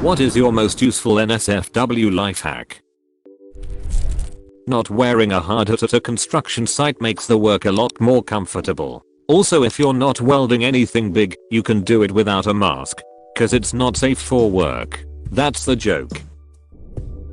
What is your most useful NSFW life hack? Not wearing a hard hat at a construction site makes the work a lot more comfortable. Also, if you're not welding anything big, you can do it without a mask. Cause it's not safe for work. That's the joke.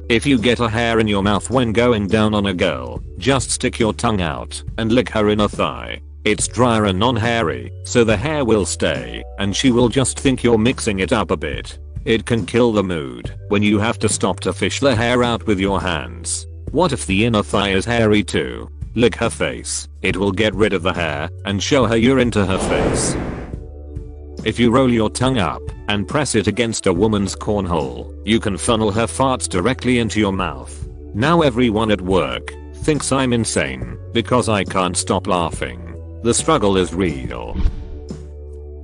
If you get a hair in your mouth when going down on a girl, just stick your tongue out and lick her inner thigh. It's drier and non-hairy, so the hair will stay, and she will just think you're mixing it up a bit. It can kill the mood when you have to stop to fish the hair out with your hands. What if the inner thigh is hairy too? Lick her face. It will get rid of the hair and show her you're into her face. If you roll your tongue up and press it against a woman's cornhole, you can funnel her farts directly into your mouth. Now everyone at work thinks I'm insane because I can't stop laughing. The struggle is real.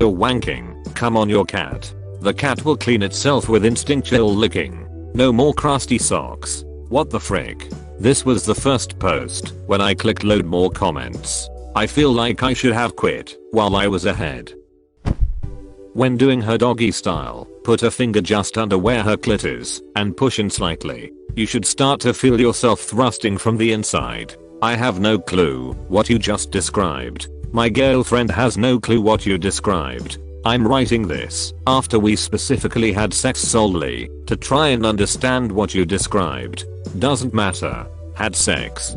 You're wanking, come on your cat. The cat will clean itself with instinctual licking. No more crusty socks. What the frick? This was the first post. When I clicked load more comments, I feel like I should have quit while I was ahead. When doing her doggy style, put a finger just under where her clit is and push in slightly. You should start to feel yourself thrusting from the inside. I have no clue what you just described. My girlfriend has no clue what you described. I'm writing this after we specifically had sex solely to try and understand what you described. Doesn't matter. Had sex.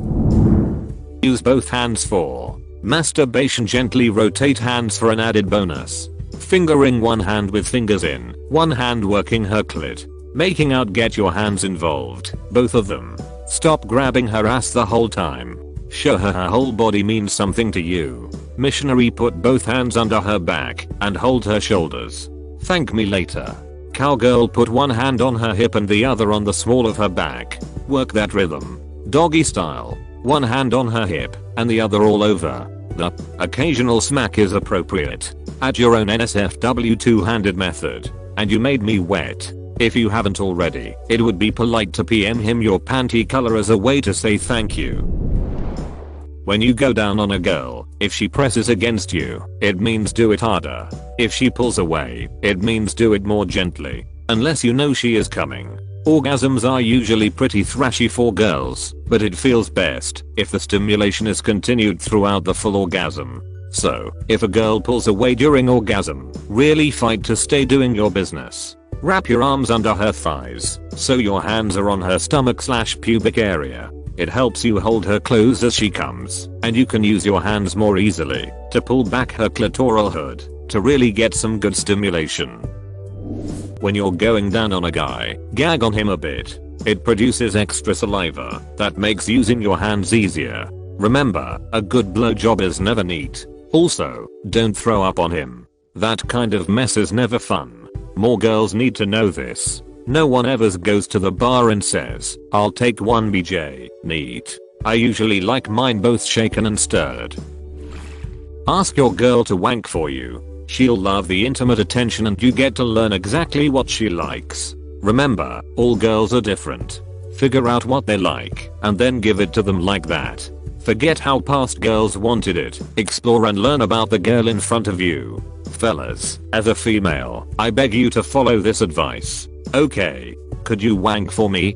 Use both hands for masturbation. Gently rotate hands for an added bonus. Fingering one hand with fingers in, one hand working her clit. Making out, get your hands involved, both of them. Stop grabbing her ass the whole time. Show her her whole body means something to you. Missionary, put both hands under her back and hold her shoulders. Thank me later. Cowgirl, put one hand on her hip and the other on the small of her back. Work that rhythm. Doggy style. One hand on her hip and the other all over. The occasional smack is appropriate. Add your own NSFW two-handed method. And you made me wet. If you haven't already, it would be polite to PM him your panty color as a way to say thank you. When you go down on a girl, if she presses against you, it means do it harder. If she pulls away, it means do it more gently. Unless you know she is coming. Orgasms are usually pretty thrashy for girls, but it feels best if the stimulation is continued throughout the full orgasm. So, if a girl pulls away during orgasm, really fight to stay doing your business. Wrap your arms under her thighs, so your hands are on her stomach/pubic area. It helps you hold her close as she comes, and you can use your hands more easily to pull back her clitoral hood to really get some good stimulation. When you're going down on a guy, gag on him a bit. It produces extra saliva that makes using your hands easier. Remember, a good blowjob is never neat. Also, don't throw up on him. That kind of mess is never fun. More girls need to know this. No one ever goes to the bar and says, I'll take one BJ. Neat. I usually like mine both shaken and stirred. Ask your girl to wank for you. She'll love the intimate attention and you get to learn exactly what she likes. Remember, all girls are different. Figure out what they like and then give it to them like that. Forget how past girls wanted it. Explore and learn about the girl in front of you. Fellas, as a female, I beg you to follow this advice. Okay, could you wank for me?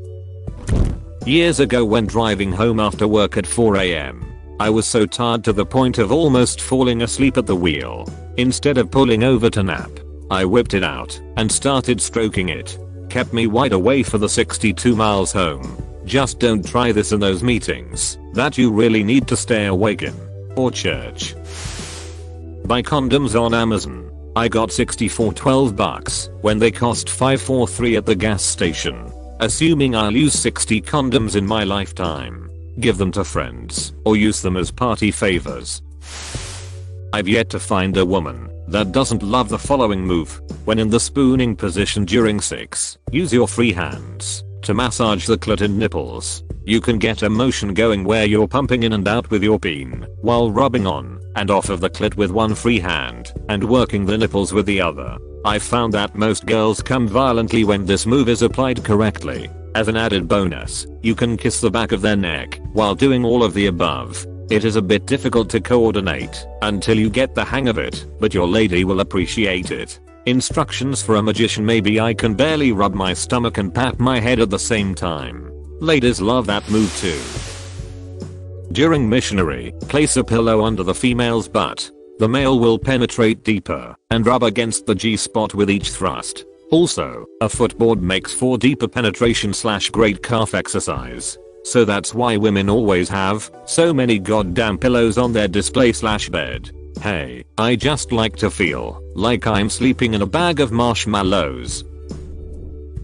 Years ago when driving home after work at 4 AM, I was so tired to the point of almost falling asleep at the wheel. Instead of pulling over to nap, I whipped it out and started stroking it. Kept me wide awake for the 62 miles home. Just don't try this in those meetings that you really need to stay awake in. Or church. Buy condoms on Amazon. I got 60 for $12 when they cost $5 at the gas station. Assuming I'll use 60 condoms in my lifetime. Give them to friends or use them as party favors. I've yet to find a woman that doesn't love the following move. When in the spooning position during sex, use your free hands to massage the clit and nipples. You can get a motion going where you're pumping in and out with your peen while rubbing on and off of the clit with one free hand and working the nipples with the other. I found that most girls come violently when this move is applied correctly. As an added bonus, you can kiss the back of their neck while doing all of the above. It is a bit difficult to coordinate until you get the hang of it, but your lady will appreciate it. Instructions for a magician. Maybe I can barely rub my stomach and pat my head at the same time. Ladies love that move too. During missionary, place a pillow under the female's butt. The male will penetrate deeper and rub against the G-spot with each thrust. Also, a footboard makes for deeper penetration / great calf exercise. So that's why women always have so many goddamn pillows on their display / bed. Hey, I just like to feel like I'm sleeping in a bag of marshmallows.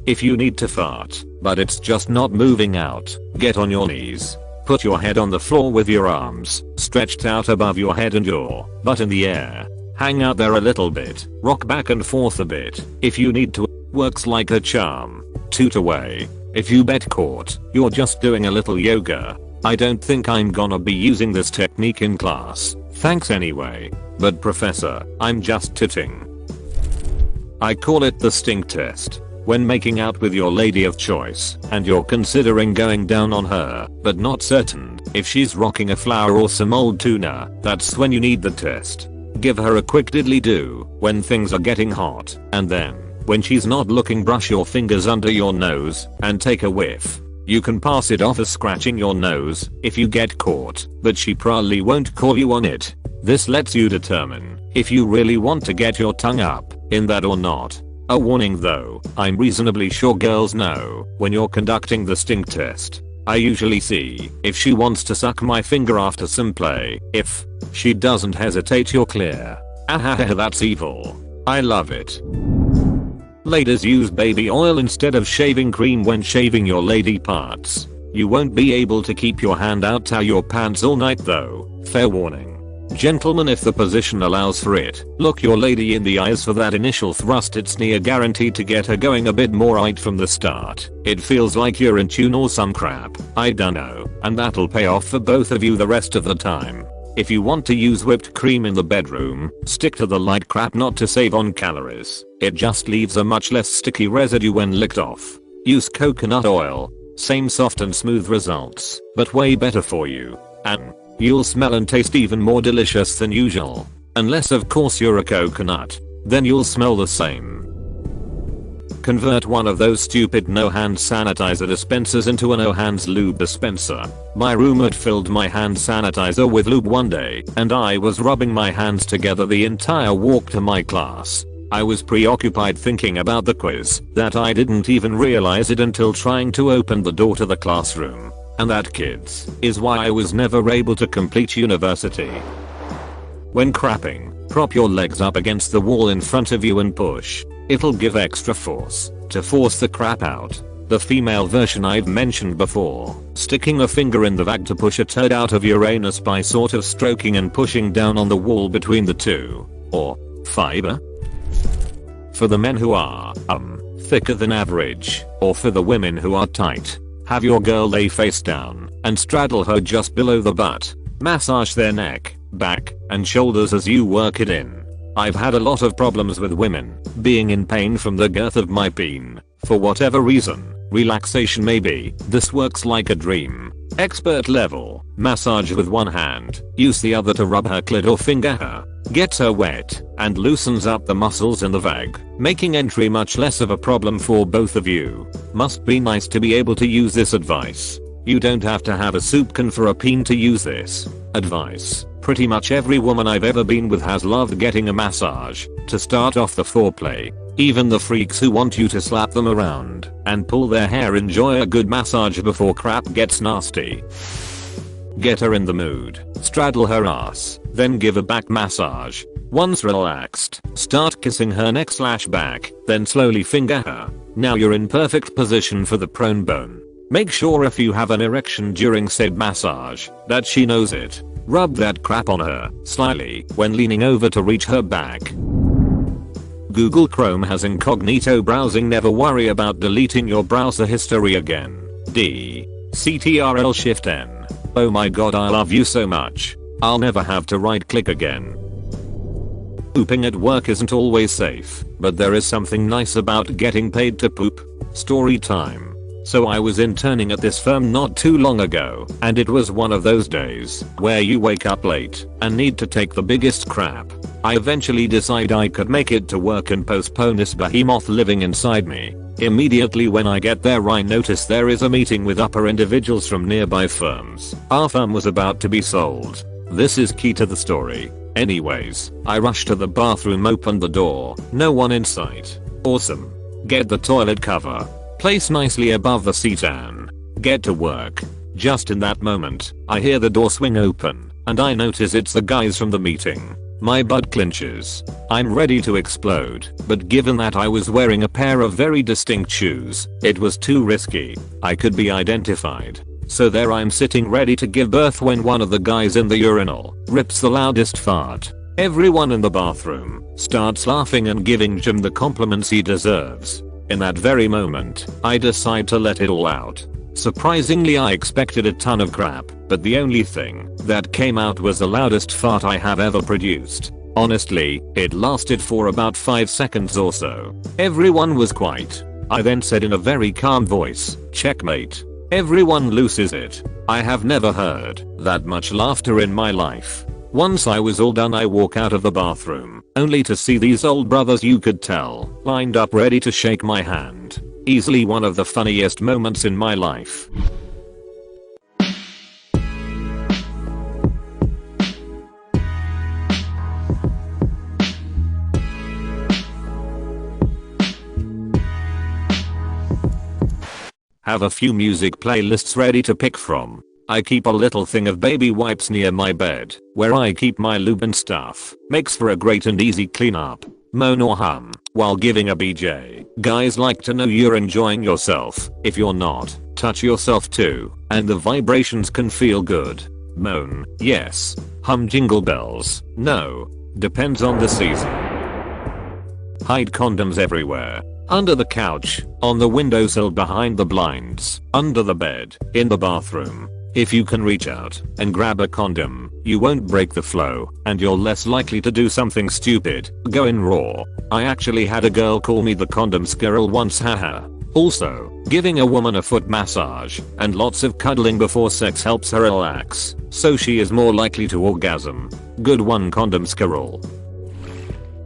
If you need to fart, but it's just not moving out, get on your knees. Put your head on the floor with your arms stretched out above your head and your butt in the air. Hang out there a little bit, rock back and forth a bit if you need to. Works like a charm. Toot away. If you get caught, you're just doing a little yoga. I don't think I'm gonna be using this technique in class. Thanks anyway. But professor, I'm just titting. I call it the stink test. When making out with your lady of choice and you're considering going down on her, but not certain if she's rocking a flower or some old tuna, that's when you need the test. Give her a quick diddly do when things are getting hot, and then, when she's not looking, brush your fingers under your nose and take a whiff. You can pass it off as scratching your nose if you get caught, but she probably won't call you on it. This lets you determine if you really want to get your tongue up in that or not. A warning though, I'm reasonably sure girls know when you're conducting the stink test. I usually see if she wants to suck my finger after some play. If she doesn't hesitate, you're clear. Ahaha, that's evil. I love it. Ladies, use baby oil instead of shaving cream when shaving your lady parts. You won't be able to keep your hand out to your pants all night though. Fair warning. Gentlemen, if the position allows for it, look your lady in the eyes for that initial thrust. It's near guaranteed to get her going a bit more right from the start. It feels like you're in tune or some crap, I dunno, and that'll pay off for both of you the rest of the time. If you want to use whipped cream in the bedroom, stick to the light crap not to save on calories. It just leaves a much less sticky residue when licked off. Use coconut oil. Same soft and smooth results, but way better for you. And you'll smell and taste even more delicious than usual. Unless of course you're a coconut. Then you'll smell the same. Convert one of those stupid no hand sanitizer dispensers into a no hands lube dispenser. My roommate filled my hand sanitizer with lube one day, and I was rubbing my hands together the entire walk to my class. I was preoccupied thinking about the quiz that I didn't even realize it until trying to open the door to the classroom. And that, kids, is why I was never able to complete university. When crapping, prop your legs up against the wall in front of you and push. It'll give extra force to force the crap out. The female version I've mentioned before, sticking a finger in the vag to push a turd out of your anus by sort of stroking and pushing down on the wall between the two. Or fiber. For the men who are, thicker than average, or for the women who are tight, have your girl lay face down and straddle her just below the butt. Massage their neck, back, and shoulders as you work it in. I've had a lot of problems with women being in pain from the girth of my peen. For whatever reason, relaxation maybe, this works like a dream. Expert level, massage with one hand, use the other to rub her clit or finger her. Gets her wet, and loosens up the muscles in the vag, making entry much less of a problem for both of you. Must be nice to be able to use this advice. You don't have to have a soup can for a peen to use this advice. Pretty much every woman I've ever been with has loved getting a massage to start off the foreplay. Even the freaks who want you to slap them around and pull their hair enjoy a good massage before crap gets nasty. Get her in the mood, straddle her ass, then give a back massage. Once relaxed, start kissing her neck / back, then slowly finger her. Now you're in perfect position for the prone bone. Make sure if you have an erection during said massage, that she knows it. Rub that crap on her, slyly, when leaning over to reach her back. Google Chrome has incognito browsing. Never worry about deleting your browser history again. Ctrl Shift N. Oh my god, I love you so much. I'll never have to right click again. Pooping at work isn't always safe, but there is something nice about getting paid to poop. Story time. So I was interning at this firm not too long ago, and it was one of those days where you wake up late and need to take the biggest crap. I eventually decide I could make it to work and postpone this behemoth living inside me. Immediately when I get there I notice there is a meeting with upper individuals from nearby firms. Our firm was about to be sold. This is key to the story. Anyways, I rush to the bathroom, open the door, no one in sight. Awesome. Get the toilet cover. Place nicely above the seat and get to work. Just in that moment, I hear the door swing open, and I notice it's the guys from the meeting. My butt clenches. I'm ready to explode, but given that I was wearing a pair of very distinct shoes, it was too risky. I could be identified. So there I'm sitting ready to give birth when one of the guys in the urinal rips the loudest fart. Everyone in the bathroom starts laughing and giving Jim the compliments he deserves. In that very moment, I decide to let it all out. Surprisingly, I expected a ton of crap, but the only thing that came out was the loudest fart I have ever produced. Honestly, it lasted for about 5 seconds or so. Everyone was quiet. I then said in a very calm voice, "Checkmate." Everyone loses it. I have never heard that much laughter in my life. Once I was all done, I walk out of the bathroom, only to see these old brothers you could tell, lined up ready to shake my hand. Easily one of the funniest moments in my life. Have a few music playlists ready to pick from. I keep a little thing of baby wipes near my bed, where I keep my lube and stuff. Makes for a great and easy cleanup. Moan or hum while giving a BJ. Guys like to know you're enjoying yourself. If you're not, touch yourself too, and the vibrations can feel good. Moan, yes. Hum jingle bells, no. Depends on the season. Hide condoms everywhere. Under the couch, on the windowsill, behind the blinds, under the bed, in the bathroom. If you can reach out and grab a condom, you won't break the flow, and you're less likely to do something stupid. Go in raw. I actually had a girl call me the condom squirrel once, haha. Also, giving a woman a foot massage and lots of cuddling before sex helps her relax, so she is more likely to orgasm. Good one, condom squirrel.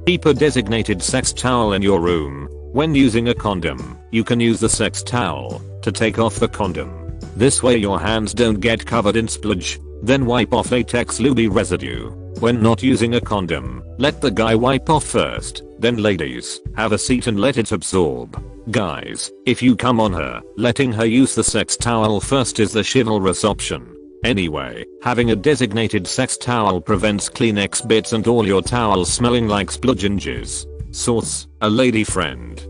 Keep a designated sex towel in your room. When using a condom, you can use the sex towel to take off the condom. This way your hands don't get covered in splooge. Then wipe off latex lube residue. When not using a condom, let the guy wipe off first. Then ladies, have a seat and let it absorb. Guys, if you come on her, letting her use the sex towel first is the chivalrous option. Anyway, having a designated sex towel prevents Kleenex bits and all your towels smelling like splooge and jizz. Source, a lady friend.